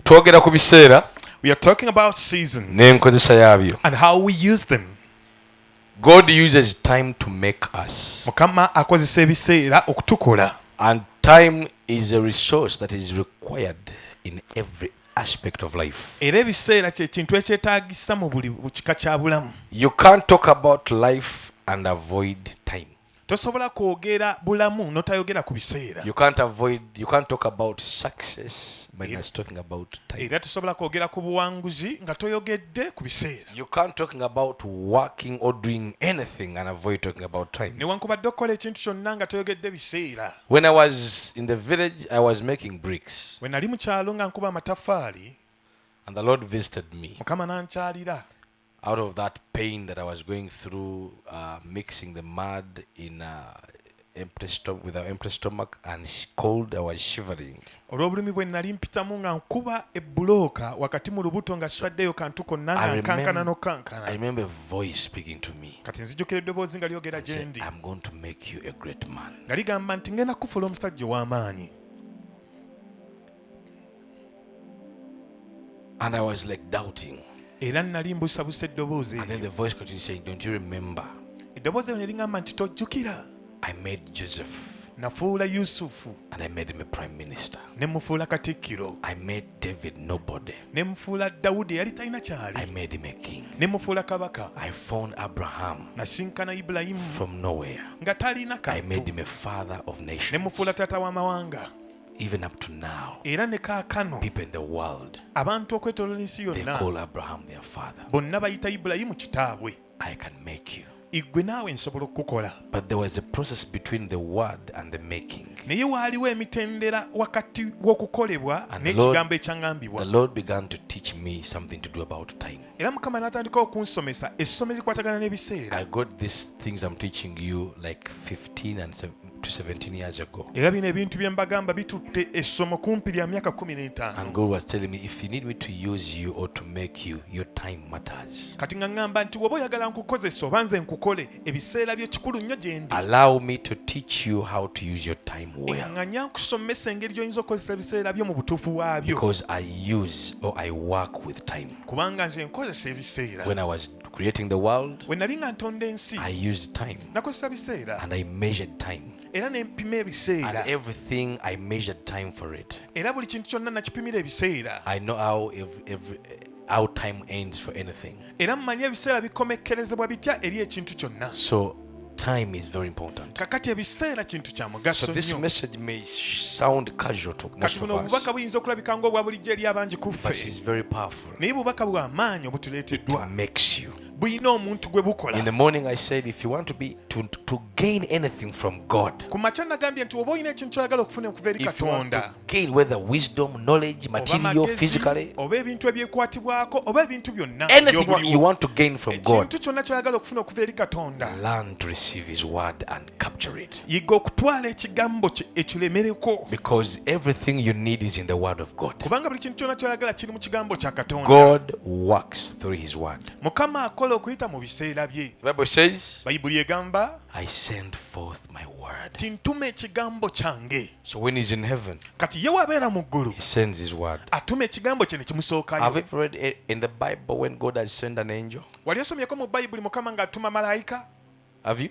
Twogera ku biseera. We are talking about seasons n'enkozesa yaabyo. and how we use them. God uses time to make us. Mukama akozesa ebiseera okutukola. And time is a resource that is required in every aspect of life. Era ebiseera kye kintu ekyetaagisa mu buli kika kya bulamu. You can't talk about life and avoid time. Tosobola kwogera bulamu n'otayogera ku biseera. You can't talk about success by not talking about time. Era tosobola kwogera ku buwanguzi nga toyogedde ku biseera. You can't talking about working or doing anything and avoid talking about time. Newankubadde okukola ekintu kyonna nga toyogedde biseera. When I was in the village, I was making bricks. Bwe nali mu kyalo nga nkuba amataffaali. And the Lord visited me. Mukama n'ankyalira. Out of that pain that I was going through, mixing the mud in with an empty stomach and cold, I was shivering. Olw'obulumi bwe nali mpitamu nga nkuba ebbulooka wakati mu lubuto nga swaddeyo kantu konna nga nkankana n'okankana. I remember a voice speaking to me. Kati nzijukira eddoboozi nga lyogera gye ndi. I'm going to make you a great man. Nga ligamba nti ngenda kufuula omusajja ow'amaanyi. And I was like doubting. Era nali mbusabusa eddoboozi eryo. And then the voice continued saying, don't you remember? Eddoboozi eryo ne ligamba nti tojjukira. I made Joseph. Nafuula Yusufu. And I made him a prime minister. Ne mufuula katikkiro. I made David nobody. Ne mufuula Dawudi yali talina kyali. I made him a king. Ne mufuula kabaka. I found Abraham. Nasinkana Ibulayimu. From nowhere. Nga talina kantu. I made him a father of nations. Ne mufuula taata w'amawanga. Even up to now, era ne kaakano people in the world, abantu okwetooloola ensi they yonna call Abraham their father. bonna bayita Ibulayimu kitaabwe. I can make you. Igwe naawe nsobola okukukola. But there was a process between the word and the making. Naye waaliwo emitendera wakati w'okukolebwa n'ekigambo ekyaŋŋambibwa. The Lord began to teach me something to do about time. Era Mukama n'atandikawo okunsomesa essomo erikwatagana n'ebiseera. I got these things I'm teaching you like 15 to 17 years ago. Era bino ebintu bye mbagamba bitutte essomo kumpi lya myaka 15. And God was telling me, if you need me to use you or to make you, your time matters. Kati nga ngamba nti woba oyagala nkukozesa oba nze nkukole ebiseera byo kikulu nnyo gye ndi. Allow me to teach you how to use your time well. Enganya nkusomesa engeri gy'oyinza okukozesa ebiseera byo mu butuufu bwabyo. Because I use or I work with time. Kubanga nze nkozesa ebiseera. When I was creating the world, Bwe nali nga ntonda ensi, I used time. nakozesa biseera. And I measured time. Era ne mpima ebiseera. And everything I measured time for it. Era buli kintu kyonna nakipimira ebiseera. I know how time ends for anything. Era mmanyi ebiseera bikomekkerezebwa bitya eri ekintu kyonna. So time is very important. Kakati ebiseera kintu kya mugaso So nnyo. this message may sound casual to most Kati of buno us, obubaka buyinza okulabika ng'obwa bulijjo eri abangi ku but it ffe. is very powerful. Naye bubaka bwa maanyi obutuleeteddwa. It makes you. Buyina omuntu gwe bukola. In the morning I said, if you want to gain anything from God, Ku makya nagambye nti oba olina ekintu ky'oyagala okufuna okuva eri if you want to Katonda, gain whether wisdom, knowledge, oba material, magezi, physically, oba ebintu ebyekwatibwako oba ebintu byonna anything eby'obuliwo. you want to gain from God, Ekintu kyonna ky'oyagala okufuna okuva eri Katonda, learn to receive His word and capture it. yiga okutwala ekigambo kye ekiremereko. Because everything you need is in the word of God. Kubanga buli kintu kyonna ky'oyagala kiri mu kigambo kya Katonda. God works through His word. Mukama akola okuyita mu biseera bye. The Bible says, Bayibuli egamba I send forth my word. ti ntuma ekigambo kyange. So when He's in heaven, Kati ye wabeera mu ggulu He sends His word. atuma ekigambo kye ne Have kimusookayo. you ever read in the Bible when God has sent an angel? Wali osomyeko mu Bayibuli Mukama ng'atuma malayika? Have you?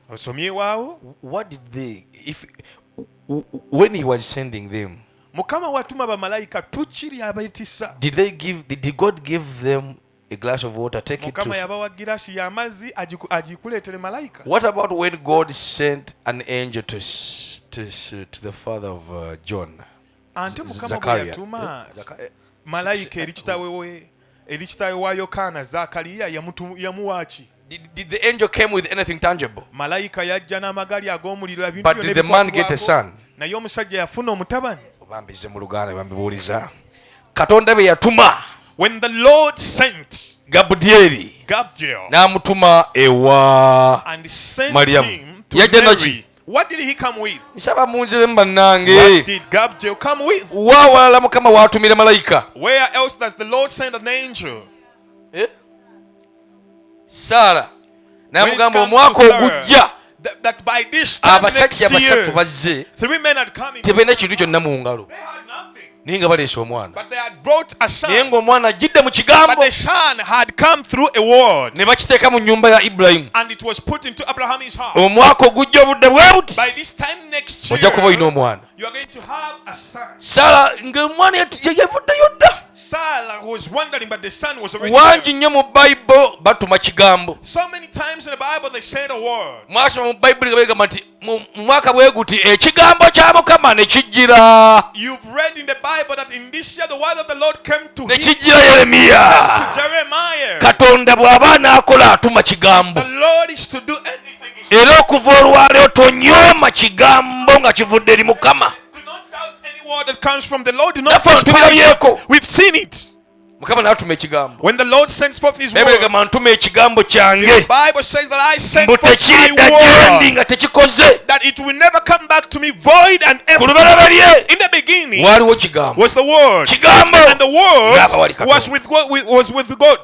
Osomyewaawo? What did when He was sending them, Mukama watuma bamalayika tukiri abeetisa. did God give them a glass of water? Take it Mukama to. yabawa giraasi y'amazzi agikuleetere malayika. What about when God sent an angel to the father of John? Ante Mukama bwe Zakaria. yatuma malayika eri kitaawe wa Yokaana Zakaliya yamuwaaki. Did the angel came with anything tangible? Malayika yajja n'amagaali ag'omuliro ebintu But did the man get a son? Naye omusajja yafuna omutabani. Obambize mu Luganda bambibuuliza. Katonda be yatuma When the Lord sent Gabriel Gabriel n'amutuma ewa and sent Mariamu. him to Yajja Mary, naki? What did he come with? nsaba munzire bannange. What did Gabriel come with? Waawalala Mukama waatumira malayika. Where else does the Lord send an angel? Saara When it n'amugamba comes omwaka to Sarah, ogujja that by this time next abasajja basatu year, bazze 3 men had come in. tebalina kintu kyonna mu ngalo They had nothing, naye nga baleese omwana but they had brought a naye son. ng'omwana ajjidde mu But kigambo the son had come through a word, ne bakiteeka mu nnyumba ya Ibulayimu. and it was put into Abraham's heart. Omwaka ogujja obudde bwe buti By this time next ojja kuba olina year, omwana. you are going to have a son. Saala ng'omwana yavuddeyo dda. Sarah was wondering, but the son was already Wangi there. nnyo mu Bayibuli batuma kigambo. So many times in the Bible they said a word. Mwasoma mu Bayibuli nga begamba nti mu mwaka bwe guti ekigambo kya Mukama ne kijjira. You've read in the Bible that in this year the word of the Lord came to Ne him, kijjira Yeremiya. to Jeremiah. Katonda bw'aba anaakola atuma kigambo. The Lord is to do anything he says. Era okuva olwaleero tonyooma kigambo nga kivudde eri Mukama. Do not doubt any word that comes from the Lord. Do not Naffe despise tubiryeko. it. We've seen it. Mukama n'atuma ekigambo. When the Lord sends forth his Bayibuli word, egamba ntuma ekigambo the kyange Bible says that I send mbu forth tekiridda my gyendi word, nga tekikoze. that it will never come back to me void and Ku empty. lubereberye In the beginning waaliwo kigambo. was the word, Kigambo and the n'aba wali word Katonda. was with God.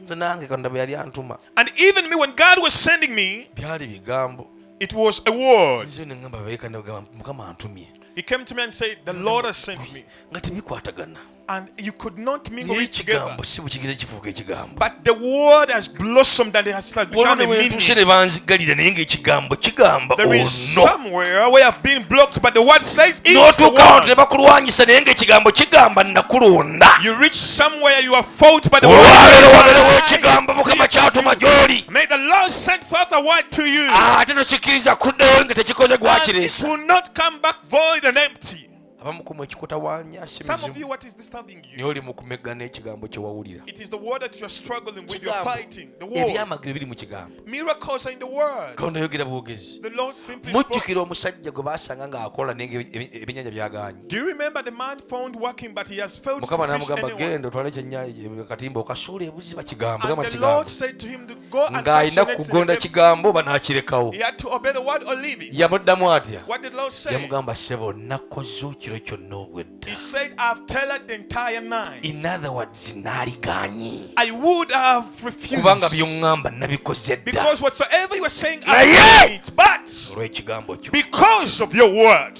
Nze nange Katonda bwe yali antuma And even me, when God was sending me, byali bigambo. it was a word. Nze ne ŋŋamba abayeeka ne bagamba Mukama antumye He came to me and said, the Lord has sent me. nga tebikwatagana. And you could not mingle Naye it together. ekigambo si bukigize kifuuka ekigambo. But the word has blossomed and it has started Waliwo becoming ne a wentuuse meaning. ne banzigalira naye ng'ekigambo kigamba There is ono. somewhere where I've been blocked, but the word says it is the N'otuuka awo ne word. bakulwanyisa naye ng'ekigambo kigamba nakulonda. You reach somewhere you are fought, but the word Olwaleero wabeerewo says, ekigambo Mukama kyatuma gy'oli. may the Lord send forth a word to you. Ate tosikiriza kuddeyo nga tekikoze And it gwakireesa. will not come back void and empty. Abamu ku mmwe ekikutawaanya si Some of mizimu. you, what is disturbing Naye you? oli mu kumeggana ekigambo kye wawulira. It is the word that you are struggling with, you are Kigambo. fighting. The word. Ebyamagero biri mu kigambo. Miracles are in the word. Katonda yogera bwogezi. The Lord simply spoke. Mujjukira omusajja gwe baasanga ng'akola naye ng'ebyennyanja byagaanye. Do you remember the man found working, but he has failed Mukama to fish n'amugamba anyone? genda otwale katimba okasuula ebuziba kigambo. And Gamba the kigambo. Lord said to him to go and Ng'alina cast your nets in kugonda the depth. kigambo oba n'akirekawo. He had to obey the word or leave it. Yamuddamu atya? What did the Lord say? Yamugamba ssebo nakoze kiro kyonna obwedda. He said, I've tailored the entire night. In other words n'aligaanye. I would have refused. Kubanga by'oŋŋamba nabikoze dda. Because whatsoever you were saying, Naye! I did it. But Olw'ekigambo kyo. because of your word,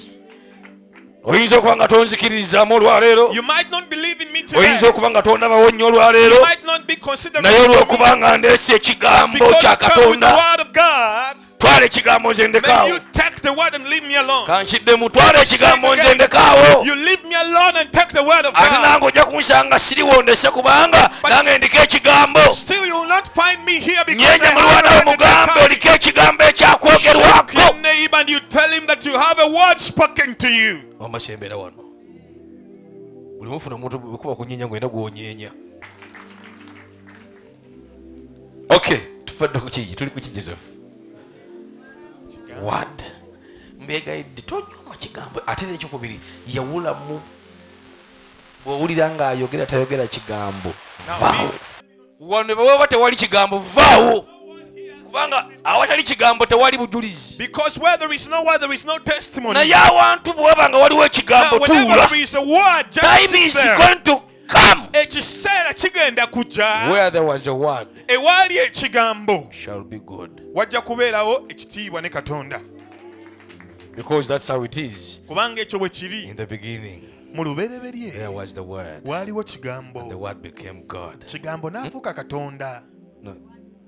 Oyinza okuba nga tonzikirizaamu olwaleero. you might not believe in me today. Oyinza okuba nga tondabawo nnyo olwaleero. You might not be considering Naye me olw'okuba nga ndeese ekigambo because kya you come with the Katonda. word of God. Twala ekigambo nze May ndekaawo. you take the word and leave me alone. Kankiddemu twala ekigambo nze ndekaawo. You leave me alone and take the word of Ate God. nange ojja kunsanga siriwondese kubanga nange ndiko ekigambo. Still, you will not find me here because Nyenye I mulwana have a word omugambe in the oliko ekigambo Shake ekyakwogerwako. your neighbor and you tell him that you have a word spoken to you. Omasembera wano. Buli mufuna omuntu bwekuba kunyeenya ngwenda gwonyeenya. Okay, tufadde ku kiki? Tuli ku ki Joseph? Word. Mbegayidde tonyooma kigambo. Ate n'ekyokubiri yawulamu bw'owulira ng'ayogera tayogera kigambo. Vaawo. Wano bwe waba tewali kigambo vaawo. Kubanga awatali kigambo tewali bujulizi. Because where there is no word, there is no testimony. Naye awantu bwe waba nga waliwo ekigambo Now, whenever tuula. there is a word, just Time sit is there. going to come. Ekiseera kigenda kujja. Where there was a word Ewaali ekigambo shall be good. wajja kubeerawo ekitiibwa ne Katonda. Because that's how it is. Kubanga ekyo bwe kiri In the beginning, mu lubereberye there was the word. waaliwo The kigambo. word became God. Kigambo n'afuuka Katonda. No,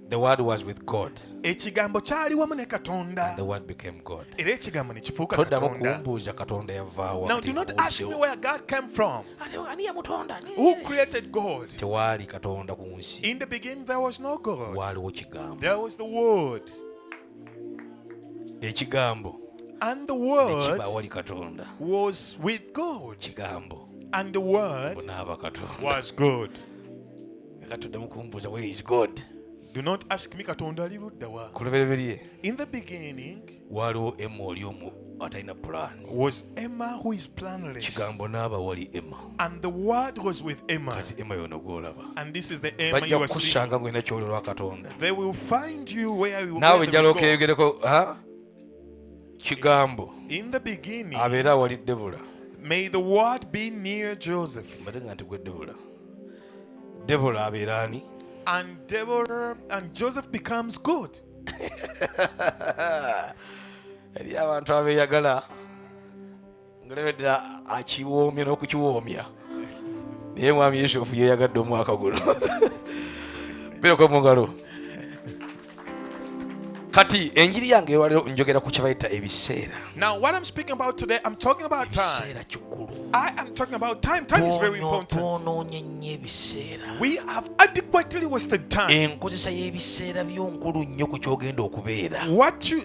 the word was with God. Ekigambo kyali wamu ne Katonda. The word became God. Era ekigambo ne kifuuka Toddamu Katonda. kumbuuza Katonda yavaawo. Now do not ask me where God came from. Ani yamutonda? Who created God? Tewali Katonda ku nsi. In the beginning there was no God. Waaliwo kigambo. There was the Word. Ekigambo And the ne Word kiba awali Katonda. was with God. Kigambo And the Word bunaaba Katonda. was good. Katoddamu kumbuuza where is God? Do not ask me Katonda ali ludda wa. Ku lubereberye In the beginning waaliwo Emma oli omu atalina plan. was Emma who is planless. Kigambo n'aba wali Emma. And the Word was with Emma. Kati Emma yono gw'olaba. And this is the Emma Bajja you are seeing. kukusanga ng'olina ky'ololwa Katonda. They will find you where you Naawe where there njala is God. okeeyogereko, ha? kigambo In the beginning, abeera awali Debula. may the word be near Joseph. Mbadde nga nti gwe Debula abeera ani? And Deborah and Joseph becomes good. Eri abantu abeeyagala ngalebeddera akiwoomya n'okukiwoomya naye mwami Yusufu yeeyagadde omwaka guno. Bireko mu ngalo. Kati enjiri yange ewaliro njogera ku kye bayita ebiseera. Now what I'm speaking about today, I'm talking about time. Ebiseera kikulu. I am talking about time. Time is very important. Twonoonye nnyo ebiseera. We have adequately wasted time. Enkozesa y'ebiseera byo nkulu nnyo ku ky'ogenda okubeera.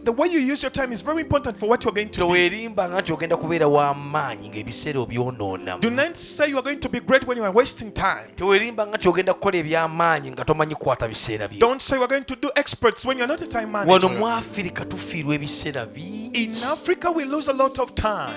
The way you use your time is very important for what you're going to be. Toweerimba nga nti ogenda kubeera w'amaanyi ng'ebiseera obyonoonamu. Do not say you are going to be great when you are wasting time. Toweerimba nga nti ogenda kukola eby'amaanyi nga tomanyi kukwata biseera byo. Don't say you are going to do experts when you're not a time manager. Wano mu Africa tufiirwa ebiseera bingi. In Africa we lose a lot of time.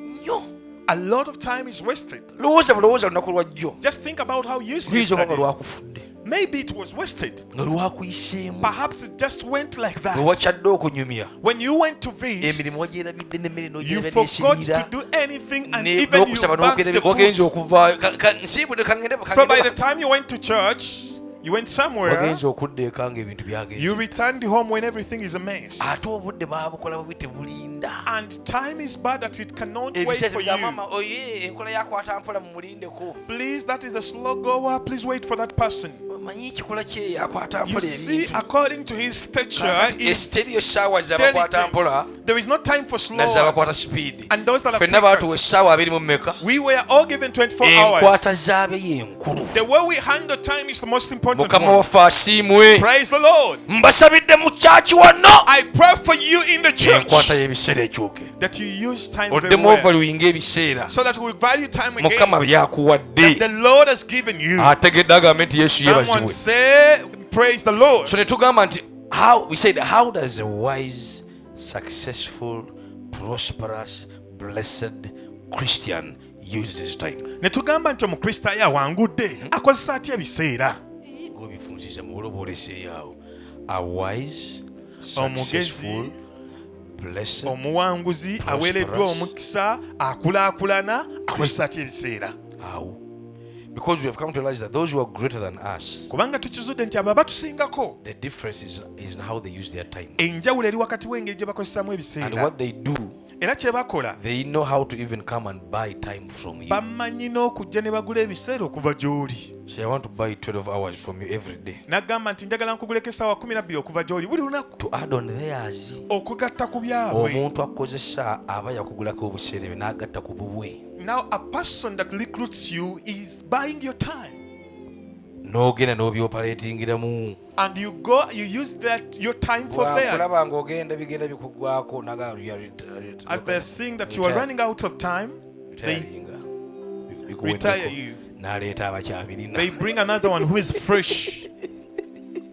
Nnyo. A lot of time is wasted. Lowooza bulowooza lunaku lwajjo. Just think about how useless Luyinza oba nga that is. lwakufudde. Maybe it was wasted. Nga lwakuyiseemu. Perhaps it just went like Bwe that. wakyadde okunyumya. When you went to feast, Emirimu wagyerabidde n'emmere you n'ogyerabya forgot n'esiriira. to do anything and even you N'okusaba banked the wagenze food. okuvaayo. Nsiibudde kangende So by the time you went to church, you went somewhere, wagenze okudda eka ng'ebintu byagenze. you returned home when everything is a mess. Ate obudde baabukola bubi tebulinda. And time is bad that it cannot wait Ebiseera for bya you. maama oye enkola yakwata mpola mumulindeko. Please, that is a slow goer. Please wait for that person. Manyi ekikola kye yakwata You mpola see, ebintu. according to his stature, Esteriyo essaawa z'abakwata mpola there is no time for slow. n'ez'abakwata speed. And those that are Ffenna baatuwa quickers. essaawa abiri mu mmeka. We were all given 24 Enkwata hours. z'abe y'enkulu. The way we handle time is the most important Mukama one. waffe asiimwe. Praise the Lord. Mbasabidde mu kyaki wano. I pray for you in the church Enkwata y'ebiseera ekyuke. that you use time very Oddemu well, ovaluwinga ebiseera. so that we value time Mukama again that byakuwadde. the Lord has given you. Ategedde agambe nti Yesu Someone yeebazibwe. say, praise the Lord. So ne tugamba nti how does a wise, successful, prosperous, blessed Christian use his time? Ne tugamba nti omukristaayo awangudde akozesa atya ebiseera. Ng'obifunziza mu bulobo oleseeyo. A wise, Omugezi, successful, blessed, omuwanguzi aweereddwa omukisa akulaakulana akozesa atya ebiseera. How? Because we have come to realize that those who are greater than us, Kubanga tukizudde nti abo abatusingako, the difference is in how they use their time. enjawulo eri wakati w'engeri gye bakozesaamu And ebiseera. what they do, Era kye bakola, they know how to even come and buy time from you. bamanyi n'okujja ne bagula ebiseera okuva gy'oli. Say, I want to buy 12 hours from you every day. N'agamba nti njagala nkuguleko essaawa 12 okuva gy'oli buli lunaku, To add on theirs. okugatta ku byabwe. Omuntu akozesa aba yakugulako obuseera bwe n'agatta ku bubwe. Now a person that recruits you is buying your time. N'ogenda n'obyopaleetingiramu. And you go, you use your time for Bw'akulaba theirs. ng'ogenda bigenda bikuggwako As they're seeing that you are running out of time, they retire you. N'aleeta abakyabirina. They bring another one who is fresh,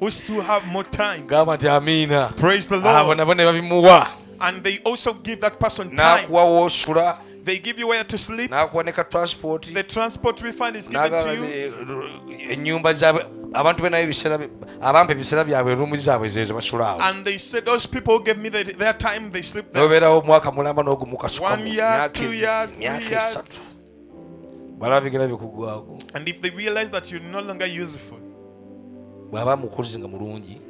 who still have more time. Gamba nti amiina. Praise the Abo Lord. nabo ne babimuwa. And they also give that person time. N'akuwa w'osula. They give you where to sleep. N'akuwa ne ka transport. The transport refund is given to you. Ennyumba zaabwe abantu be nayo ebiseera abampa ebiseera byabwe erumu zaabwe zezo basula awo. And they said, those people gave me their time, they sleep there. N'obeerawo omwaka mulamba n'ogumukasukamu. 1 year, 2 years, 3 myaka years. esatu. Balaba bigenda bikuggwako. And if they realize that you're no longer useful, Bw'aba mukozi nga mulungi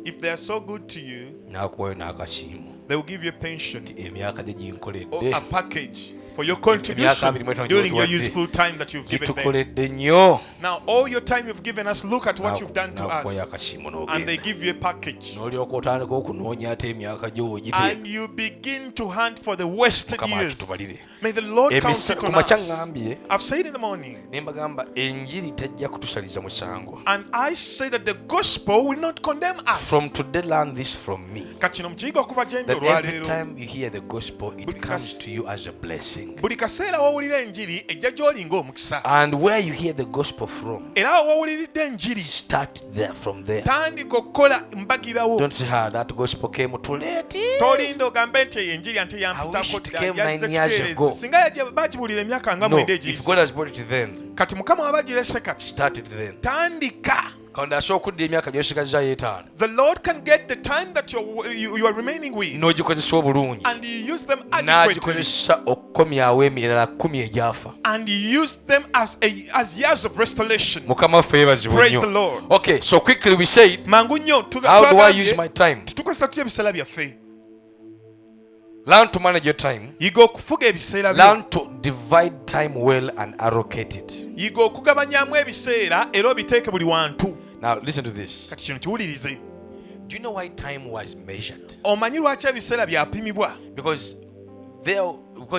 if they are so good to you, n'akuwayo n'akasiimo. they will give you a pension Emyaka gye or ginkoledde. a package for your contribution during your useful time that you've given them. Gitukoledde nnyo. Now, all your time you've given us, look at what you've done to N'akuwayo us. akasiimo And they n'ogenda. give you a package. N'olyoka otandika okunoonya ate emyaka gyo w'ogiteeka. And you begin to hunt for the wasted Mukama years. akitubalire. May the Lord count Ku it on makya us. ngambye I've said in the morning, ne mbagamba enjiri tajja kutusaliza musango. and I say that the gospel will not condemn us. From today learn this from me. Kachino mukiyiga okuva gye ndi That every olwaleero. time you hear the gospel, it Buli comes kas- to you as a blessing. Buli kaseera w'owulira enjiri ejja gy'oli ng'omukisa. And where you hear the gospel from, Era awo w'owuliridde enjiri, start there from there. tandika okukola mbagirawo. Don't say, that gospel came too late. Tolinda ogambe nti eyo enjiri ante I wish yampitako it dda, came yazze 9 years kikeerezi. ago. Singa bagibuulira emyaka nga No, mwenda if egiyise. God has brought it then, Kati Mukama waba agirese kati. start it then. Tandika. katonda asobola okudda emyaka gy'osigazzaayo 5 The Lord can get the time that you are remaining with n'ogikozesa obulungi and you use them adequately n'agikozesa okukomyawo emirala 10 egyafa. and you use them as years of restoration. Mukama waffe yeebazibwe Praise nnyo. the Lord. Okay, so quickly we said, Mangu nnyo how do I use my time? tukozesa tutya ebiseera byaffe? Learn to manage your time. Yiga okufuga ebiseera byo. Learn to divide time well and allocate it. Yiga okugabanyaamu ebiseera era obiteeke buli wantu. Now listen to this. Kati kino kiwulirize. Do you know why time was measured? Omanyi lwaki ebiseera byapimibwa? Because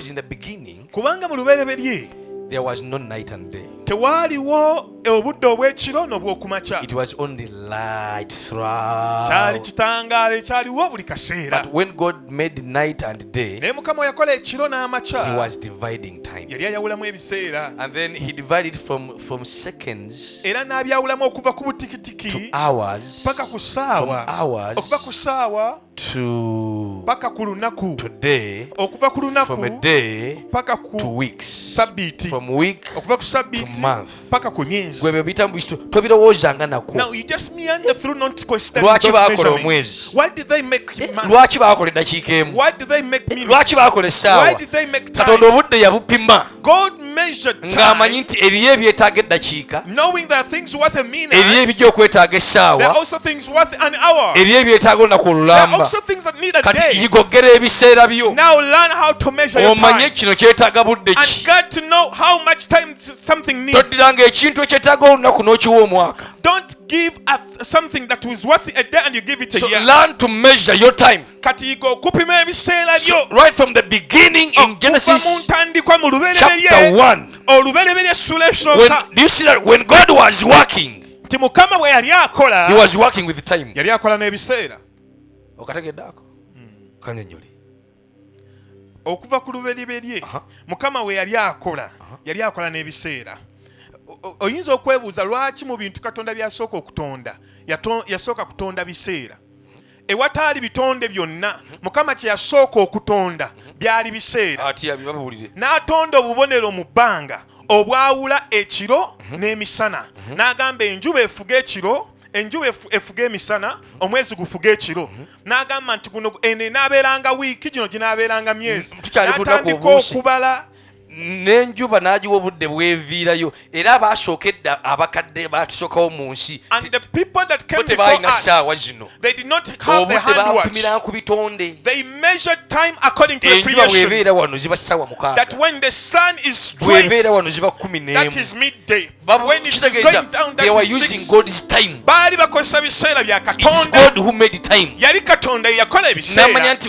in the beginning Kubanga mu lubereberye there was no night and day. tewaaliwo obudde obw'ekiro n'obw'okumakya. It was only light throughout. Kyali kitangaala ekyaliwo buli kaseera. But when God made night and day, Naye Mukama yakola ekiro He n'amakya. was dividing time. Yali ayawulamu ebiseera. And then He divided from seconds Era n'abyawulamu okuva ku to butikitiki hours, paka ku from ssaawa. hours Okuva ku ssaawa to paka ku lunaku. day, Okuva ku from a lunaku day paka to ku weeks, sabbiiti. from week Okuva ku to sabbiiti month. paka ku myezi. Gwe biyitamu bisitu tobirowoozanga nako. Now you just meander through not questioning Lwaki those baakola measurements. omwezi? Why did they make months? Lwaki baakola eddakiika emu? Why did they make minutes? Lwaki baakola Why essaawa? did they make Katonda time? obudde yabupima God measured ng'amanyi time, nti eriyo ebyetaaga eddakiika, knowing there are things worth a minute. eriyo ebijja okwetaaga There are essaawa, also things worth an hour. eriyo ebyetaaga olunaku There are olulamba. also things that need a Kati day. yigogera ebiseera byo Now learn how to measure your omanye time kino kyetaaga budde and ki. get to know how much time something needs. Toddiranga ekintu ekyetaaga olunaku n'okiwa omwaka. Don't give something that was worth a day and you give it a So year. learn to measure your time. Kati yiga okupima ebiseera So byo. right from the beginning in Okuva mu Genesis ntandikwa mu chapter lubereberye 1, olubereberye essula when, esooka do you see that when God was working, nti Mukama bwe yali He akola was working with time. yali akola n'ebiseera. Okategedde ako? Kannyonnyole. Okuva ku lubereberye Mukama we yali akola n'ebiseera. Oyinza okwebuuza lwaki mu bintu Katonda byasooka okutonda yasooka kutonda biseera. Ewataali bitonde byonna Mukama kye yasooka okutonda byali biseera. Ati babulire. N'atonda obubonero mu bbanga obwawula ekiro n'emisana. N'agamba enjuba efuga ekiro, enjuba efuga emisana, omwezi gufuga ekiro. N'agamba nti guno eno enaabeeranga wiiki, gino ginaabeeranga myezi. N'atandika okubala. N'enjuba n'agiwa obudde bweviirayo era abasookedde abakadde baatusookawo mu nsi And the people that came before tebaalina ssaawa us, zino. they did not have the Obudde hand watch. baabupimiranga ku bitonde. They measured time according to the Enjuba bw'ebeera creation. wano ziba ssaawa That 6. when the sun is straight, Bw'ebeera wano ziba 11. that is midday. When it is going Kitegeeza down, they were that is using 6. God's time. Baali bakozesa biseera bya It is God Katonda. who made time. Yali Katonda ye yakola N'amanya ebiseera. nti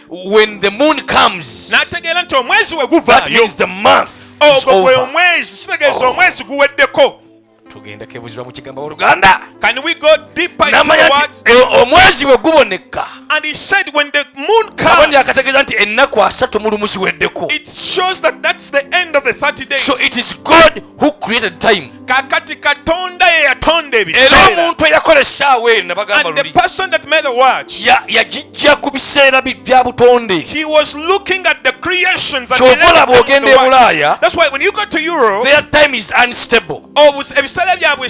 when the moon comes, N'ategeera nti omwezi we that guvaayo. means the month is Ogwo gwe over. omwezi, kitegeeza omwezi guweddeko. Tugenda kebuzibwa mu kigambo Oluganda. Can we go deeper into N'amanya the word? nti omwezi bwe guboneka, And he said when the moon kabonero comes, akategeeza nti ennaku 3 mu lumu ziweddeko. it shows that that's the end of the 30 days. So it is God who created time. Kakati Katonda ye yatonda Era ebiseera. omuntu eyakola essaawa eno nabagamba And the luli person that made the watch, yagijja ku biseera bya butonde. he was looking at the creations and Kyova the olaba ogenda e Bulaaya, That's why when you go to Europe, their time is unstable. ebiseera byabwe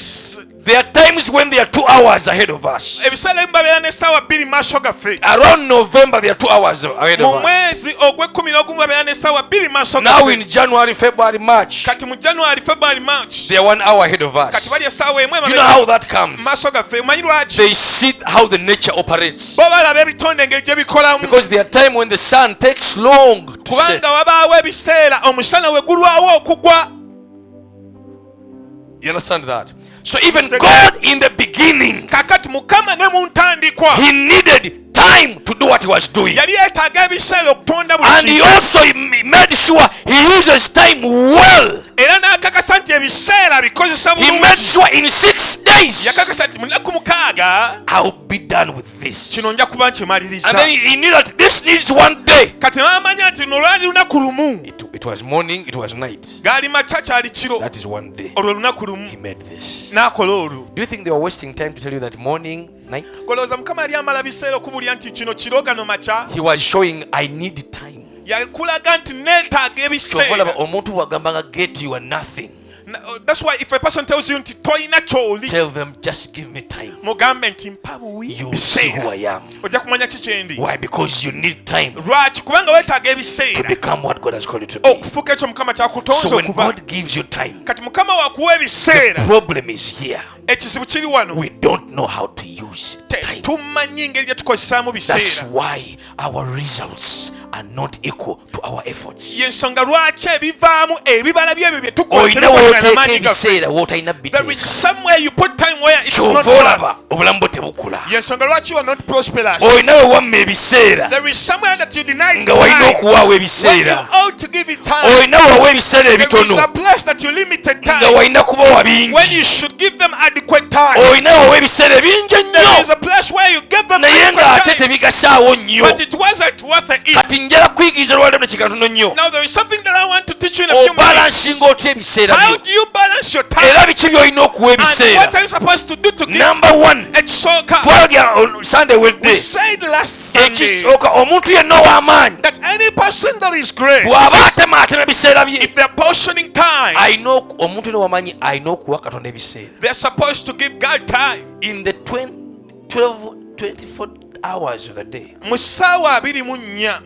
There are times when they are 2 hours ahead of us. ebiseera ebimu babeera n'essaawa 2 maaso gaffe. Around November they are 2 hours ahead Mu of us. mwezi ogw'ekumi babeera n'essaawa 2 maaso Now gaffe. in January, February, March, Kati mu January, February, March, they are 1 hour ahead of kati us. bali essaawa emu Do you know how that comes? maaso gaffe. Omanyi lwaki? They see how the nature operates. Bo balaba ebitonde engeri gye bikolamu. Because there are times when the sun takes long to set. Kubanga wabaawo ebiseera omusana we gulwawo okugwa. You understand that? So even God in the beginning, Kakati Mukama ne mu ntandikwa He needed time to do what He was doing. yali yeetaaga ebiseera okutonda buli And He kintu. also made sure He uses time well. Era n'akakasa nti ebiseera bikozesa He made bulungi. sure in 6 days Yakakasa nti mu nnaku 6 I'll be done with this. kino nja kuba nkimaliriza. And then he knew that this needs 1 day. Kati n'amanya nti luno lwali lunaku lumu. It was morning, it was night. Gaali makya kyali kiro. That is 1 day. Olwo lunaku lumu. He made this. N'akola olwo. Do you think they were wasting time to tell you that morning, night? Golowooza Mukama yali amala biseera okubulya nti kino kiro gano makya. He was showing I need time. Yakulaga nti neetaaga Kyova olaba ebiseera. omuntu bw'agambanga get you are nothing. That's why if a person tells you nti toyina kyoli, tell them just give me time. mugambe nti mpa buwi You will see who I am. ojja kumanya kikyendi. Why? Because you need time Lwaki? Kubanga weetaaga to ebiseera become what God has called you to be. okufuuka ekyo Mukama kyakutonze So when okuba. God gives you time, Kati Mukama wakuwa the ebiseera, problem is here. ekizibu kiri wano. We don't know how to use time. Tumanyi engeri gye tukozesaamu That's biseera. why our results are not equal to our efforts. Yensonga lwaki ebivaamu ebibala byebyo bye tukola Olina tebikwatana w'oteeka n'amaanyi gaffe. ebiseera w'otalina There is biteeka. somewhere you put time where it's not Kyova enough. olaba obulamu bwo tebukula. Yensonga lwaki you are not prosperous. Olina we wamma ebiseera There is somewhere that you deny nga walina time okuwaawo when you ebiseera. ought to give it time. Olina wawa ebiseera There is ebitono a place that you limited nga time walina kubawa when you bingi. should give them adequate time. Olina wawa ebiseera bingi There is ennyo a place where you give them naye ng'ate adequate time, tebigasaawo nnyo. but it wasn't worth it. Kati njala kuyigiriza lwaliro ne kikatono nnyo. Now there is something that I want to teach you in a few Obalansinga minutes. otya ebiseera How byo. do you balance your time? Era biki by'olina okuwa And ebiseera. what are you supposed to do to give Number one, it soka? twalaga Sunday We wedde. said last Sunday Ekisooka omuntu yenna ow'amaanyi that any person that is great, bw'aba atemaatema ebiseera bye. if they're portioning time, Omuntu yenna ow'amaanyi alina okuwa Katonda ebiseera. they're supposed to give God time. In the 24 hours of the day, Mu ssaawa 24 mu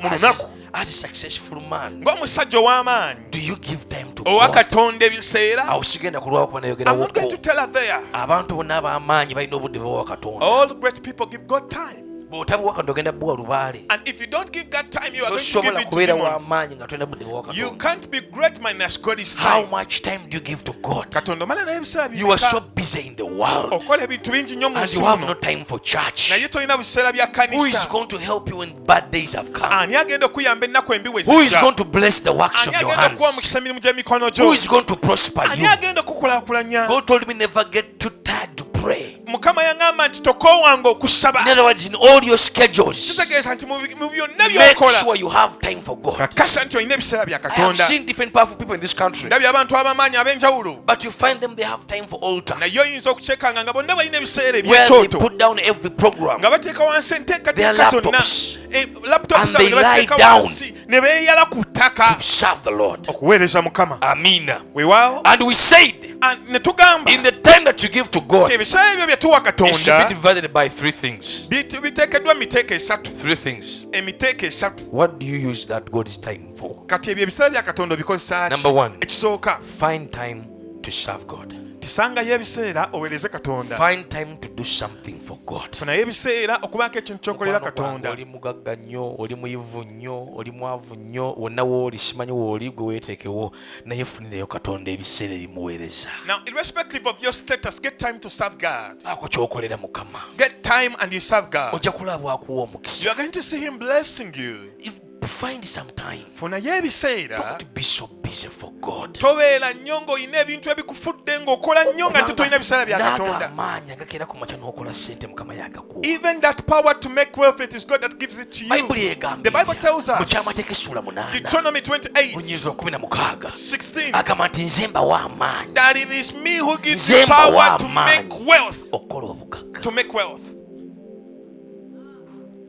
lunaku, as a successful man, ng'omusajja ow'amaanyi, do you give time to owa God? Katonda ebiseera? Awo sigenda kulwawo kuba I'm not nayogerawoko. going to tell her there. Abantu bonna ab'amaanyi balina obudde bwowa Katonda. All the great people give God time. Bw'otabuwa Katonda ogenda buwa lubaale. And if you don't give God time, you are going to give Tosobola it to kubeera demons. w'amaanyi nga tolina budde bwowa You Katonda. can't be great minus God's How time. much time do you give to God? Katonda omala n'ebiseera You are so bimeka busy in the world okola ebintu bingi nnyo mu and nsi you have muno, no time for church. naye tolina biseera bya Who is kanisa. going to help you when bad days have come? Ani agenda okuyamba ennaku embi we Who is zijja? going to bless the works Ani of your agenda okuwa hands? mukisa emirimu gy'emikono Who gyo? is going to prosper Ani you? agenda okukulaakulanya? God told me never get too tired to pray. Mukama yaŋŋamba nti tokoowanga okusaba. In other words, in all your schedules, Kitegeeza nti mu byonna make by'okola sure you have time for God. kakasa nti olina ebiseera bya I have Katonda. seen different powerful people in this country, Ndabye abantu ab'amaanyi ab'enjawulo, but you find them, they have time for altar, naye oyinza okukyekanga nga bonna balina ebiseera where they ebyekyoto, put down every program nga bateeka wansi Their enteekateeka zonna, laptops. laptops And zaabwe they ne baziteeka lie down wansi ne beeyala ku ttaka to serve the Lord. okuweereza Mukama. Amina. Weewaawo, And we said, ne tugamba in the time that you give to God, nti ebiseera ebyo bye tuwa it should be Katonda divided by three things. biteekeddwa mu miteeko esatu. Three things. Emiteeko esatu. What do you use that God's time for? Kati ebyo ebiseera bya Katonda obikozesa ki? Number one. Ekisooka, Find time to serve God. tisangayo ebiseera oweereze Katonda. Find time to do something for God. Funayo ebiseera okubaako ekintu ky'okolera Mukwano gwange, Katonda. oli mugagga nnyo, oli muyivu nnyo, oli mwavu nnyo, wonna wooli simanyi wooli gwe weeteekewo, naye funireyo Katonda ebiseera ebimuweereza. Now, irrespective of your status, get time to serve God. Ako ky'okolera Mukama. Get time and you serve God. Ojja kulaba akuwa You omukisa. are going to see Him blessing you. Find some time. Funayo ebiseera. Don't be so busy for God. Tobeera nnyo ng'olina ebintu ebikufudde ng'okola nnyo nga tolina biseera bya Katonda. n'agamaanyi agakeera ku makya n'okola ssente Mukama yagakuwa. Even that power to make wealth, it is God that gives it to you. Bayibuli The egambye Bible tells mu us, kyamateeka essula 8 Deuteronomy 28, bunyiza 16 16, agamba nti nze mbawa amaanyi that it is me who gives nze you power mbawa to make amaanyi wealth. okukola obugagga. To make wealth.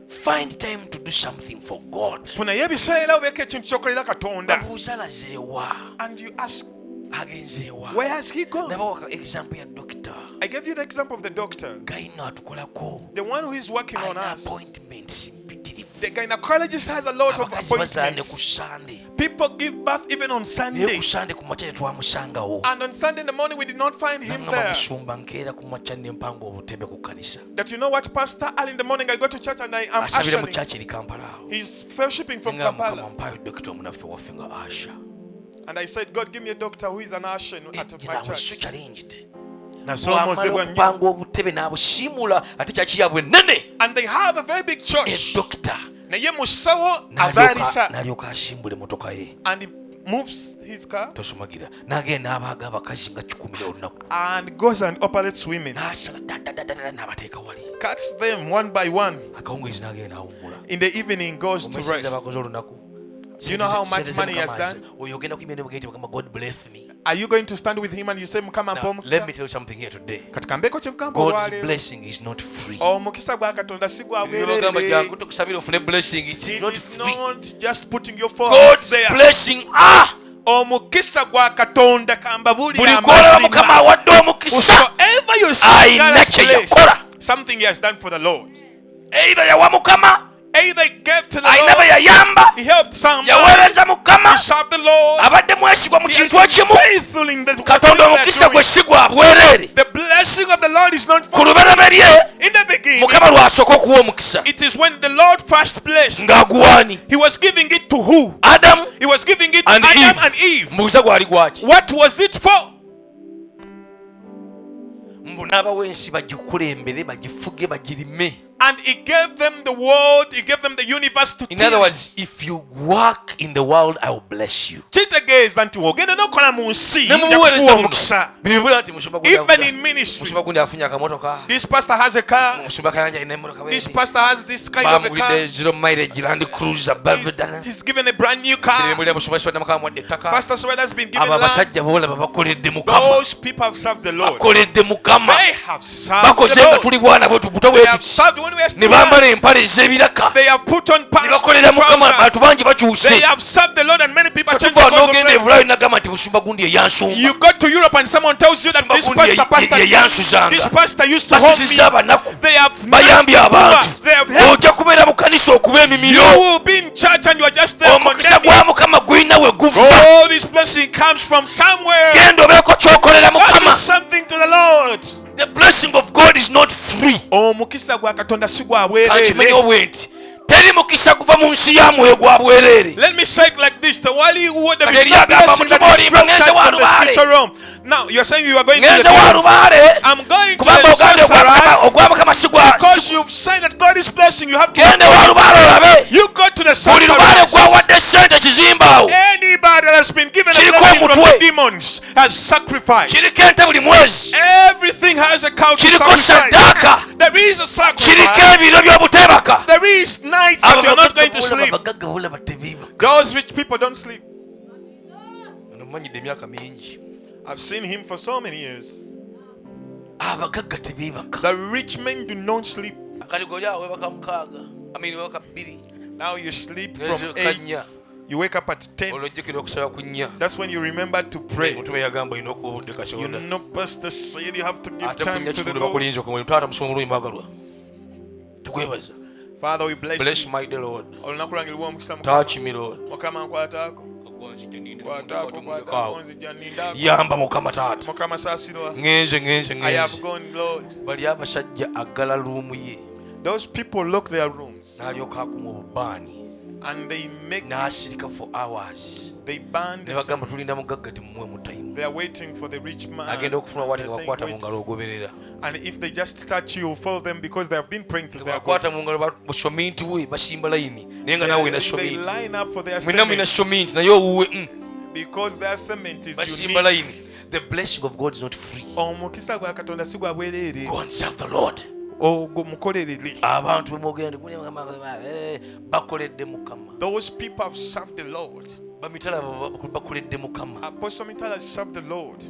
Find time to do something for God. Funayo ebiseera obeeko ekintu ky'okolera Katonda. Babuuza alazeewa, And you ask, agenzeewa. where has He gone? Nabawa example ya dokita. I gave you the example of the doctor, Gayino atukolako. the one who is working on Alina us. appointments mpitirivu. The gynecologist has a lot of Abakazi bazaala ne ku appointments. Sande. People give birth even on Naye Sunday. ku Sande ku makya tetwamusangawo. And on Sunday in the morning, we did not find him Nangamba there. musumba nkeera ku makya ne mpanga obutebe ku kkanisa. That you know what, Pastor? Early in the morning, I go to church and I am Asabira mu ushering. kyaki eri Kampala awo. He's fellowshipping from Nga Mukama Kampala. mpayo dokita omunaffe waffe nga Asha. And I said, God, give me a doctor who is an usher at my Ejjira was so church. challenged. Nasoomozebwa Bw'amala nnyo. okupanga obutebe n'abusiimula ate kyakiyabwe nnene. And they have a very big church. Edokita Naye musawo azaalisa. n'alyoka asimbula emmotoka ye. And he moves his car Tosumagira. N'agenda n'abaaga abakazi nga 10 olunaku. and goes and operates women. N'asala ddaddaddadda n'abateeka wali. Cuts them one by one. Akawungeezi n'agenda awummula. In the evening, goes to Omwesiza rest. bakoze olunaku. Do you know how much Sente ze money he has Mukama done? azza. Oyo ogenda kuyimba ne bugenti Mukama, God bless me. Are you going to stand with him and you say, Mukama mpa Now, let me omukisa? tell you something here today. Katika mbeko kye mukamba God's olwaleero. blessing is not free. Omukisa gwa Katonda si gwa Byogamba bwereere. jangu tukusabira ofune blessing. It is It not is free. not just putting your phone God's there. blessing, omukisa gwa Katonda kambabulira buli gw'olaba Mukama awadde omukisa whosoever you see ayina God's kye place, yakola. something he has done for the Lord. Either yawa Mukama, Either he gave to the ayina be Lord, yayamba, he helped someone, yaweereza Mukama, he served the Lord, abadde mwesigwa mu he has kintu been ekimu. faithful in the Katonda omukisa gwe si gwa bwereere. The blessing of the Lord is not Ku for lubereberye in the beginning. Mukama lwasooka okuwa omukisa It is when the Lord first blessed. ng'aguwaani He was giving it to who? Adamu He was giving it to and Adam Eve. and Eve. Mbuuza gwali gwaki? What was it for? Mbu n'abawensi bagikulembere bagifuge bagirime. And he gave them the world, he gave them the universe to In till other it. words, if you work in the world, I will bless you. Kitegeeza nti wogenda n'okola mu nsi Ne nja mubuweereza kukuwa muno. omukisa. Bibula nti musumba gundi Even afunye- in ministry, musumba gundi afunye akamotoka. this pastor has a car, Musumba Kayanja alina emmotoka this bw'eri. pastor has this kind of a car. Bamugulidde zero mileage Land Cruiser Belvedere. He's given a brand new car. Ebimuli musumba Sibadde Mukama amuwadde ettaka. Pastor Sweden has been given Abo land. abasajja boolaba bakoledde Mukama. Those people have served the Lord. Bakoledde Mukama. They have served Bakoze the nga Lord. tuli bwana bwe tubuto They bwe have tuti. served when we are Ne still bambala young. empale ez'ebiraka. They have put on Ne pants bakolera and Mukama abantu trousers. bangi bakyuse. They have served the Lord and many people changed Tuva because of n'ogenda e them. Bulaaya n'agamba nti musumba gundi ye yansumba. You go to Europe and someone tells you that this Yansuzanga. pastor used to hold me. Basuzizza abanaku. They have Bayambye nursed the poor. abantu. They have helped. Ojja kubeera mu kanisa okuba You emimiro. will be in church and you are just there Omukisa condemning. gwa Mukama gulina we guva. Oh, this blessing comes from somewhere. Genda obeeko ky'okolera God Mukama. is something to the Lord. The blessing of God is not free. Omukisa gwa Katonda si gwa Kankimanyi bwereere. obwe nti teri mukisa guva mu nsi ya mwoyo gwa bwereere. Let me say it like this: the wali who there is Kati no agamba blessing that mutumo is olimba ngenze structured wa from the lubaale. spiritual realm. Now you're saying you are going to Ngenze the wa place. lubaale. I'm going to Kubanga the ogambye sorcerers. ogwa Mukama si gwa. Because you've said that God is blessing, you have to. Gende wa lubaale olabe. You go to the Buli lubaale sorcerers. gwawadde ssente kizimbawo. Anybody that has been given a Kiriko blessing from omutwe. the demons has sacrificed. Kiriko ente buli mwezi. Everything has a cow to Kiriko sacrifice. saddaaka. There is a Kiriko sacrifice. ebiro by'obutebaka. There is nights that you're not going to sleep. abagagga bulaba tebiiba. Those rich people don't sleep. Ono mmanyidde emyaka mingi. I've seen him for so many years. Abagagga tebiibaka. The rich men do not sleep. Kati goli awo webaka mukaaga. Webaka bbiri. Now you sleep Yes, from you 8. kanya. You wake up at 10. Olwojjukira okusaba ku nnya. That's when you remember to pray. Mutume yagamba olina okuba obudde You katonda. know, Pastor said you have to give Ate ku time nnya to the kitundu Lord. bakulinza okumulimo. Taata musoma mulungi mwagalwa. Tukwebaza. Father, we bless Bless you. my dear Lord. Olunaku lwange luwa omukisa Mukama. Touch me, Lord. Mukama nkwataako. Nkwataako, onzija nindaako. Yamba Mukama taata. Mukama saasirwa. Ngenze. I have gone, Lord. Bali abasajja aggala luumu ye. Those people lock their rooms N'alyoka akuma obubaani. and they make N'asirika for hours. they burn Ne the bagamba saints. tulinda mugagga timumwe mu time. They are waiting for the rich man. Agenda okufuna bw'ati They're nga saying, bakwata mu "Wait." ngalo ogoberera. And if they just touch you, follow them because they have been praying to Nga their bakwata gods. mu ngalo busominti we basimba layini. Naye nga They, naawe na they sominti. line up for their Mwina mwina cement sominti naye owuwe because their cement is basimba unique. layini. The blessing of God is not free. Omukisa gwa Katonda si gwa bwereere. Go and serve the Lord. Ogwo mukolerere. Abantu bemwogera bakoledde Mukama. Those people have served the Lord. Bamitala bakoledde Mukama. Apostle Mitala has served the Lord.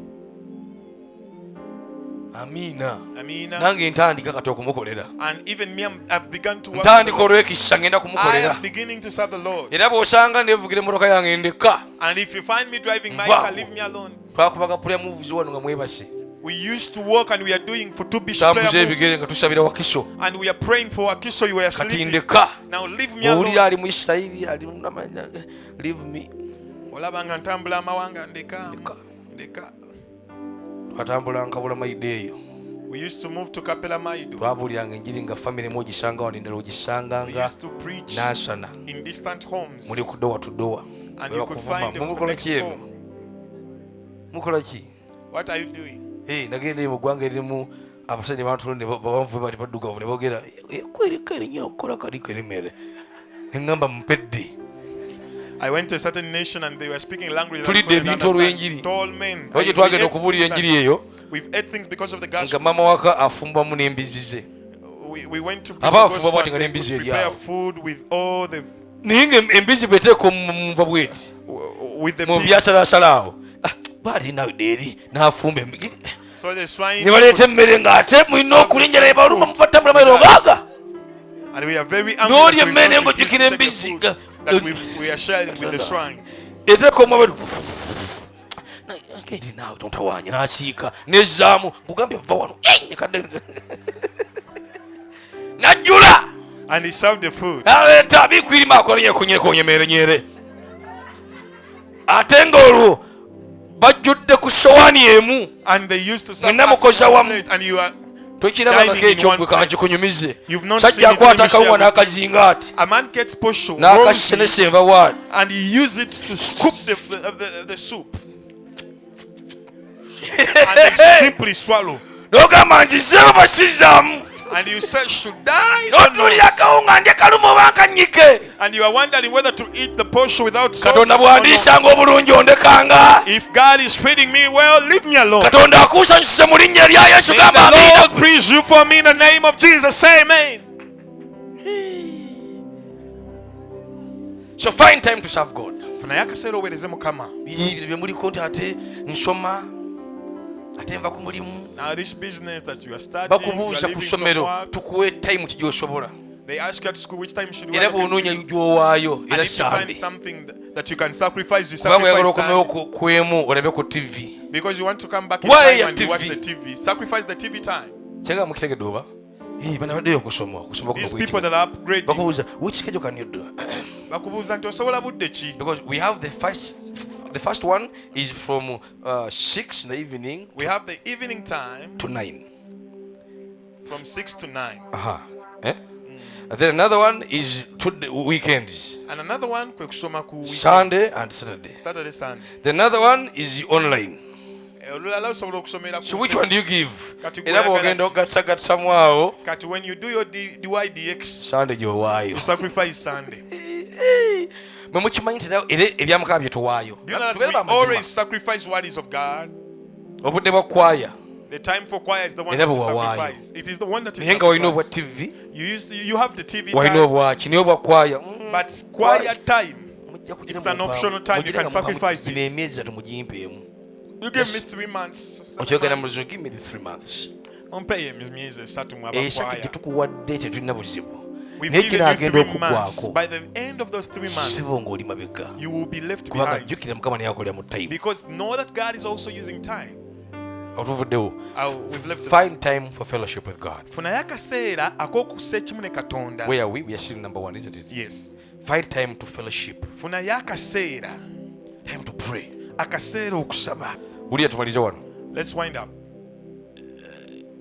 Amiina. Amina. Nange ntandika kati okumukolera. And even me, I've begun to work. Ntandika olw'ekisa ngenda I kumukolera. am beginning to serve the Lord. Era bw'osanga nevugira emmotoka yange ndeka. And if you find me driving my Wow. car, leave me alone. Twakubaga prayer moves wano nga mwebase. We used to work and we are doing for 2 bishop Tambuza prayer ebigere nga moves. tusabira Wakiso. And we are praying for Wakiso, you were Kati sleeping. ndeka. Now leave me Owulira alone. ali mu Isirayiri ali mu namanya. Leave me. Olaba nga ntambula amawanga ndeka. Ndeka. Ndeka. Twatambula nkabula mayide eyo. We used to move to Kapela Maido. Twabuuliranga enjiri nga famire mu ogisanga wano endala We ogisanganga used to preach n'asana. in distant homes. Muli ku dowa to dowa. And you could find them Mukola ki eno? home. Mukola ki? What are you doing? Nagenda mu ggwanga erimu abasajja bantu ne bavanvu bali baddugavu ne boogera kwereka erinnya okukola kali kerimere. Ne ŋŋamba mpedde. I went to a certain nation and they were speaking language that I Tulidde couldn't ebintu understand. olw'enjiri. Tall men. Oye We twagenda ate okubuulira things enjiri eyo We've ate things because of the nga gospel. mama waka afumbamu n'embizi ze. We went to Aba preach the afuba gospel bw'ati and nga they n'embizi could eri prepare awo. food with all the Naye ng'embizi bw'eteeka omunva bw'eti with the mu pigs. byasalaasala awo. Baali nawe eri n'afumba embigi. So the swine. Ne baleeta emmere ng'ate mulina okulinnya ne baluma mufatambula mayiro gaaga. And we are very angry N'olya that emmere we refuse to ng'ojjukira take the embizi food that we are sharing with the swine. eteeka omwabali eri naawe tontawanya n'asiika nezzaamu nkugambye va wano najjula And he served the food. n'aleeta bikwirima akolenyekonyekonyemerenyere ate ng'olwo bajjudde ku sowaani emu And they used to serve mwenna us mukoza one wamu plate, and you are tokirabangako ekyo gwe kankikunyumize You've not sajja seen it akwata in the akawuma Michelle. n'akazinga ati a man gets posho, rolls n'akasenesenva it, waani and he use it to scoop the soup. And they simply swallow. n'ogamba nzizeebo basizzaamu And you say, should die? n'otulira akawunga ndye kalumu oba nkanyike And you are wondering whether to eat the posho without sauce. katonda or bw'andiisanga not. obulungi ondekanga If God is feeding me well, leave me alone. katonda akuusanyusize mu linnya erya yesu May gamba the amiina Lord praise you for me in the name of Jesus. Say amen. so find time to serve god Funayo akaseera oweereze Mukama. bye muliko nti ate nsoma ate nva ku mulimu Now this business that you are starting, you are bakubuuza ku leaving from ssomero work. tukuwe time ki gy'osobola They ask you at school which time should you era allocate bw'onoonya to. gy'owaayo And era if you find sambi something that you can sacrifice, you kubanga oyagala sacrifice okomewo time. ku emu olabe ku tv Because you want to come back in Why time your and you watch TV? the TV. Sacrifice the TV time. kyenga mukitegedde oba bana baddeyo okusoma These people that are upgrading, bakubuuza which schedule can you do bakubuuza nti osobola budde ki? because we have the first one is from 6 in the evening We have the evening time to 9 from 6 to 9. eh? And then another one is to the weekends And another one, kwe kusoma ku weekend. Sunday and Saturday. Saturday, Sunday. The another one is online. Olulala osobola okusomera So ku which one do you give? Kati Era gweyagala bw'ogenda ki? ogattagattamu awo Kati when you do your DYDX, Sunday gy'owaayo. you sacrifice Sunday. Mwe mukimanyi nti era ebyamukama bye tuwaayo. Do you know that Tubeere we ba mazima. always sacrifice what is of God? Obudde bwa kwaya The time for choir is the one Era that you bwe wawaayo. sacrifice. It is the one that you naye nga walina obwa sacrifice. TV You have the TV walina time, obwaki naye obwa kwaya but choir time, mujja kugira it's an mu mpaawo. optional time. You Mugira can nga mumpaawo. sacrifice Gino it. emyezi 3 mugimpeemu. You give me 3 months. Okyogera mu luzungu, give me the 3 months. Ompeye emyezi 3 mu Esatu abakwaya. gye tukuwadde tetulina buzibu. We've Naye given kinaagenda you 3 months. okuggwako. By the end of those 3 months, Sibo ng'oli mabega. you will be left Kubanga behind. jjukira Mukama naye akolera mu time. Because know that God is also using time. Otuvuddewo. We've left the Find time for fellowship with God. funayo akaseera ak'okussa ekimu ne Katonda. Where are we? We are still number 1, isn't it? Yes. Find time to fellowship. Funayo akaseera, Time to pray. akaseera okusaba. Wulira tumalize wano. Let's wind up.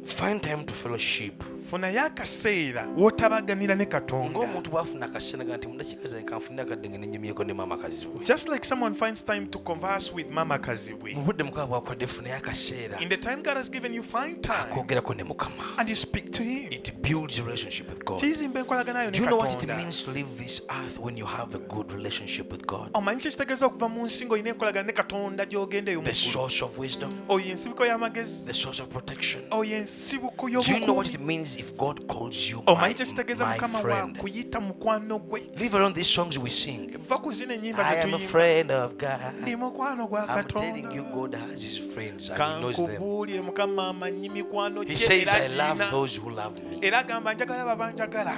Find time to fellowship. Funayo akaseera w'otabaganira ne Katonda. Ng'omuntu bw'afuna akaseera nti mu dakiika zange kanfunire akadde ngene nnyumyeko ne maama kaziwe. Just like someone finds time to converse with Mama Kaziwe. Mu budde Mukama bw'akuwadde funayo akaseera In the time God has given you, find time akoogerako ne Mukama. and you speak to Him. It builds a relationship with God. Kiyizimba enkolagana yo ne Do you know what it Katonda. means to leave this earth when you have a good relationship with God? Omanyi kye kitegeeza okuva mu nsi ng'olina enkolagana ne Katonda gy'ogenda eyo mu The ggulu. source of wisdom, Oyo ensibuko y'amagezi. the source of protection. Oyo ensibuko Do you know what y'obukuumi. it means if God calls you Omanyi kye kitegeeza my Mukama friend? waakuyita mukwano gwe. Leave alone these songs we sing. Va ku zino ennyimba I ze am a tuyimba. friend of God. Ndi mukwano gwa I'm telling Katonda. you, God has his friends and he knows them. Kankubuulire Mukama amanyi mikwano He gye says, era I love giyina. those who love me. Era agamba njagala babanjagala.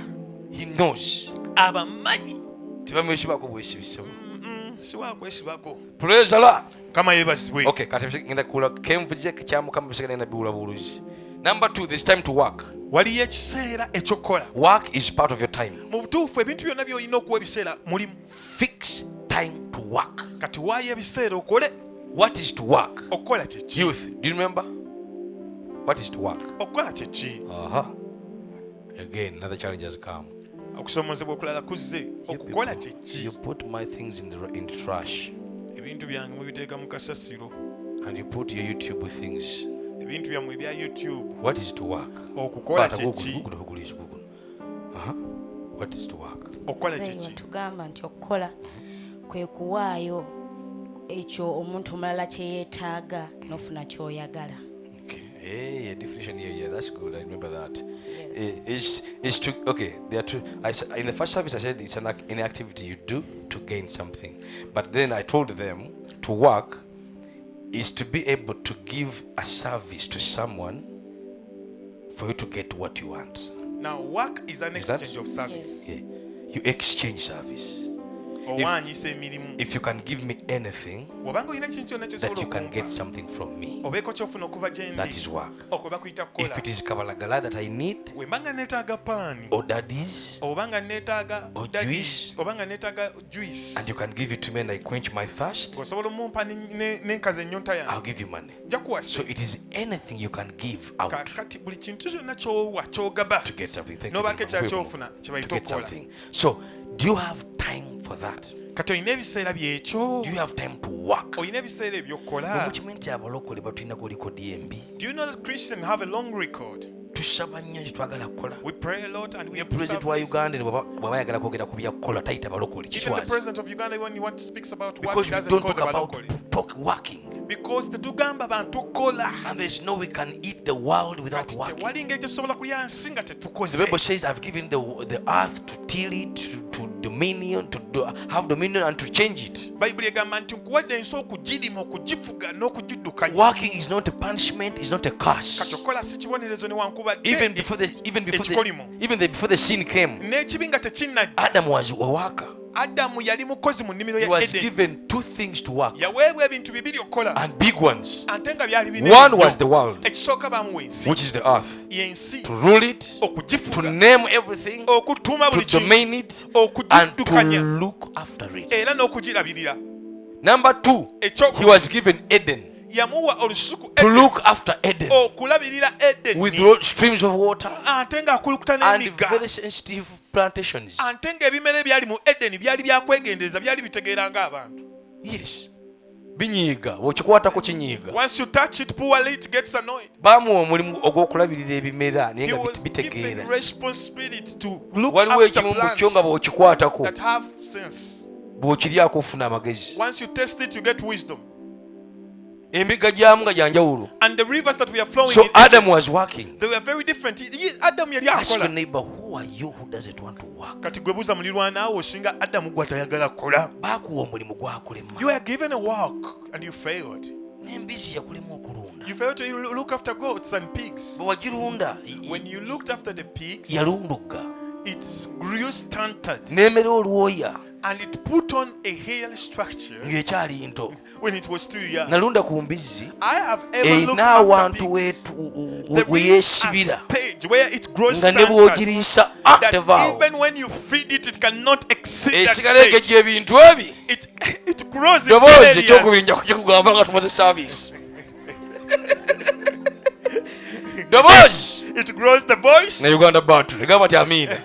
He knows. Abamanyi. Tebamwesibako bwesibisemu. Si waakwesibako. Praise the Lord. Mukama yeebazibwe. Okay, kati ngenda kula kenvuje kya Mukama bisegana na biwula buluzi. Number 2, there's time to work. Waliyo ekiseera ekyokukola. Work is part of your time. Mu butuufu ebintu byonna by'olina okuwa ebiseera mulimu. Fix time to work. Kati waayo ebiseera okole. What is to work? Okukola kye ki? Youth, do you remember? What is to work? Okukola kye ki? Again, another challenge has come. Okusoomozebwa okulala kuzze. Okukola kye ki? You put my things in the trash Ebintu byange mubiteeka mu kasasiro. and you put your YouTube things. Ebintu byammwe ebya YouTube. What is to work? Okukola kye ki? What is to work? Okukola kye Zaiwa ki? tugamba nti okukola kwe kuwaayo ekyo omuntu omulala kye yeetaaga n'ofuna ky'oyagala. Okay. Hey, a definition here. Yeah, that's good. I remember that. Is to okay. There are two. In the first service, I said it's an activity you do to gain something, but then I told them to work is to be able to give a service to someone for you to get what you want. Now work is an Is that- exchange of service. Yeah. You exchange service. owaanyisa emirimu if you can give me anything obanga olina ekintu kyonna that you can get kyosobola something from me, obeeko kyofuna okuva gye that is ndi work. okwo bakuyita If kukola it is kabalagala that I need, bwe mbanga neetaaga paani or daddies, obanga neetaaga Or daddies, juice. obanga neetaaga juice and you can give it to me and I quench my thirst, ng'osobola omumpa nenkaza ennyonta I'll yange give you money. nja kuwa So sente. it is anything you can give out Kati buli kintu kyonna ky'owa ky'ogaba to get something. Thank you. n'obaako ekya To kyofuna kye bayita get okukola something. So, do you have time for that? kati olina ebiseera byekyo Do you have time to work? olina ebiseera ebyokukola Mukimanyi nti abalokole batulinako likodi embi. do you know that Christians have a long record Tusaba nnyo nti twagala kukola. we pray a lot and we Ne do pulezidenti wa service. Uganda ne bw'aba ayagala kwogera ku bya kukola tayita balokole. Even the Kikiwazi. president of Uganda when he wants to speak about work Because he we doesn't don't call talk the about balokole talk working. because tetugamba bantu kola And there's no way we can eat the world without kati working. tewali ngeri gyetusobola kulya nsi nga The tetukoze Bible says, I've given the earth to till it, to dominion, have dominion and to change it. bayibuli egamba nti nkuwadde ensi okugirima okugifuga n'okugiddukanya Working is not a punishment, is not a curse. kati okola si kibonerezo newankubadde Even before ekikolimo before the sin came, n'ekibi nga tekinnajja Adam was a worker. adamu yali mukozi mu nnimiro He ya was edeni given two things to work, yaweebwa ebintu bibiri okukola and big ones. ate nga byali binene One nnyo. was the world, ekisooka bamuwa ensi which is the earth. yensi To rule it, to okugifuga name everything, okutuuma to buli kintu domain it, and to okugiddukanya look after it. era n'okugirabirira Number two, Ekyokubiri. he was given Eden, yamuwa olusuku to Edeni, look after Eden, okulabirira with edeni streams of water ate ng'akulukuta and n'emigga very sensitive plantations. ate ng'ebimera ebyali mu edeni byali byakwegendereza byali bitegeera ng'abantu Yes. Binyiiga, bw'okikwatako kinyiiga. once you touch it poorly it gets annoyed Baamuwa omulimu ogw'okulabirira ebimera naye he nga was given bitegeera. responsibility to look Waliwo after ekimu kyo nga plants bw'okikwatako, that have sense bw'okiryako ofuna amagezi. once you taste it you get wisdom Emigga gyamu nga gyanjawulo. and the rivers that we are flowing So in Adam was working. they were very different adamu yali Ask your akola neighbor, who are you who doesn't want to work? kati gwe buuza mulirwanaawo osinga adamu gwatayagala kukola Baakuwa omulimu gwakulema. you were given a work and you failed N'embizzi yakulema okulunda. you failed to look after goats and pigs Bwe wagirunda, when you looked after the pigs yalundugga. it grew stunted N'emera olwoya and it put on a hair structure ng'ekyali nto. when it was too young Nalunda ku mbizzi, I have ever looked erina after awantu pigs we there is a yeesibira stage where it grows nga ne stunted bw'ogiriisa that tevaawo. even when you feed it cannot exceed that Esigala stage egejja ebintu ebi. it grows in Ddoboozi areas. ekyokubiri nja kukikugamba nga tumaze service. Ddoboozi It grows the voice na Uganda Battery gamba ti amiina.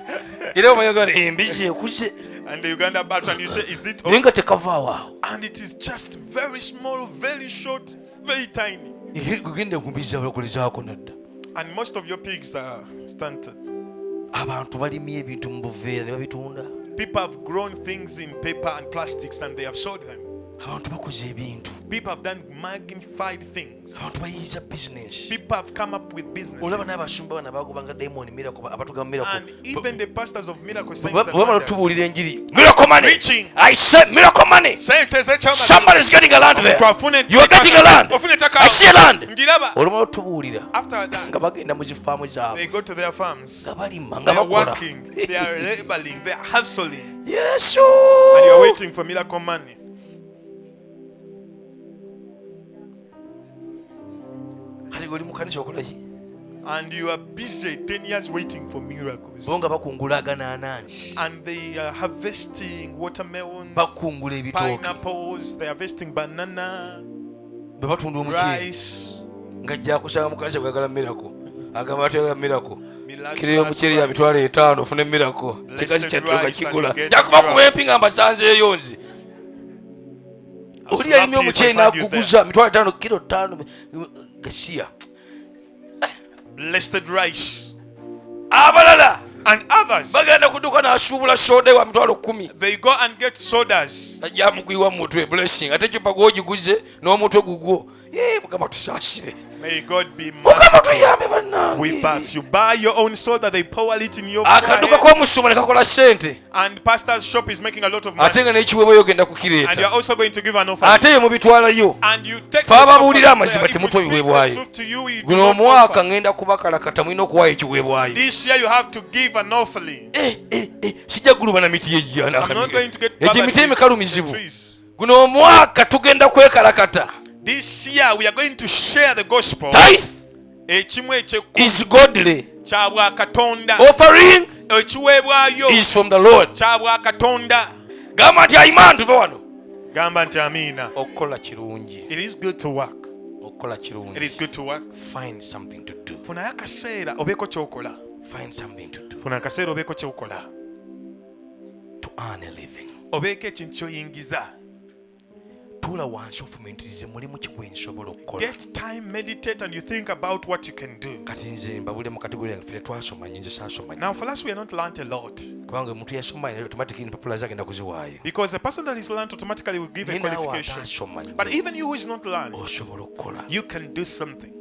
Era omanyi Uganda embizzi ekuze and the Uganda battery and you say is it naye nga tekavaawo awo. and it is just very small very short very tiny Gugende ku mbizzi abalokolezaako nadda. and most of your pigs are stunted. Abantu balimye ebintu mu buveera ne babitunda. People have grown things in paper and plastics and they have sold them. Abantu bakoze ebintu. People have done magnified things. Abantu bayiiza business. People have come up with businesses. Olaba n'abasumba bana bagobanga diamond miracle abatugamba miracle. And even the pastors of miracle signs Bwe and bamala wonders. tubuulira enjiri. Miracle money. Preaching. I said miracle money. Sente z'ekyama. Somebody's getting a land there. You are getting a land. Ofune ettaka. I see a land. Ngiraba. Olumala tubuulira After that, nga bagenda mu zifaamu zaabwe. they go to their farms. Nga balima They nga are bakola. working. They are laboring. They are hustling. Yesu. And you are waiting for miracle money. Kale oli mu kanisa okola ki? And you are busy 10 years waiting for miracles. Bo nga bakungulagana anansi. And they are harvesting watermelons, Bakungula ebitooke. pineapples, they are harvesting banana, Bwe batunda omuceere. rice. Ng'ajja kusanga mu kanisa bw'ayagala miracle. Agamba atayagala miracle. Miraculous Kiriyo omuceere ya rice. mitwalo 5 ofune miracle. Blessed Kikazi kyattu nga rice kigula. and you get Jakuba miracle. kuba empinga mbasanzeeyo nze. Oli yalimye omuceere n'aguguza mitwalo 5 kilo 5 gasiya. Blessed rice. Abalala And others, bagenda kuduka n'asuubula soda wa mitwalo 10. they go and get sodas. Ajja mukuyiwa mu mutwe blessing. Ate kyupa gw'ogiguze n'omutwe gugwo Mukama tusaasire. May God be Mukama merciful. tuyambe bannange. We pass. You buy your own soul that they pour it in your Akaduka forehead. k'omusumba ne kakola ssente. And pastor's shop is making a lot of money. Ate nga n'ekiweebwayo ogenda And you kukireeta. are also going to give an offering. Ate ye mubitwalayo. And you take Fe ababuulira amazima temutuwa ebiweebwayo. Guno omwaka ngenda kubakalakata mulina okuwaayo ekiweebwayo. This year you have to give an offering. Sijja guluba na miti yejjana. I'm not going to get Egyo bothered emiti emikalu mizibu. with the trees. Guno omwaka tugenda kwekalakata. This year we are going to share the gospel. Tithe Ekimu eky'ekkumi is godly. kya Bwakatonda. Offering Ekiweebwayo is from the Lord. kya Bwakatonda. Gamba nti ayiman tuve wano. Gamba nti amiina. Okukola kirungi. It is good to work. Okukola It kirungi. is good to work. Find something to do. Funayo akaseera obeeko ky'okola. Find something to do. Funa akaseera obeeko ky'okola. To earn a living. Obeeko ekintu ky'oyingiza. Tuula wansi ofumintirize mulimu ki gwe nsobola okukola. Get time, meditate, and you think about what you can do. Kati nze mbabulire mu kategori yange ffe twasomanye nze saasomanye. Now, for us, we are not learnt a lot. Kubanga omuntu yasomanye automatically empapula ze agenda kuziwaayo. Because the person that is learned automatically will give a Naye naawe qualification. ataasomanye But even you who is not learned, osobola okukola. you can do something.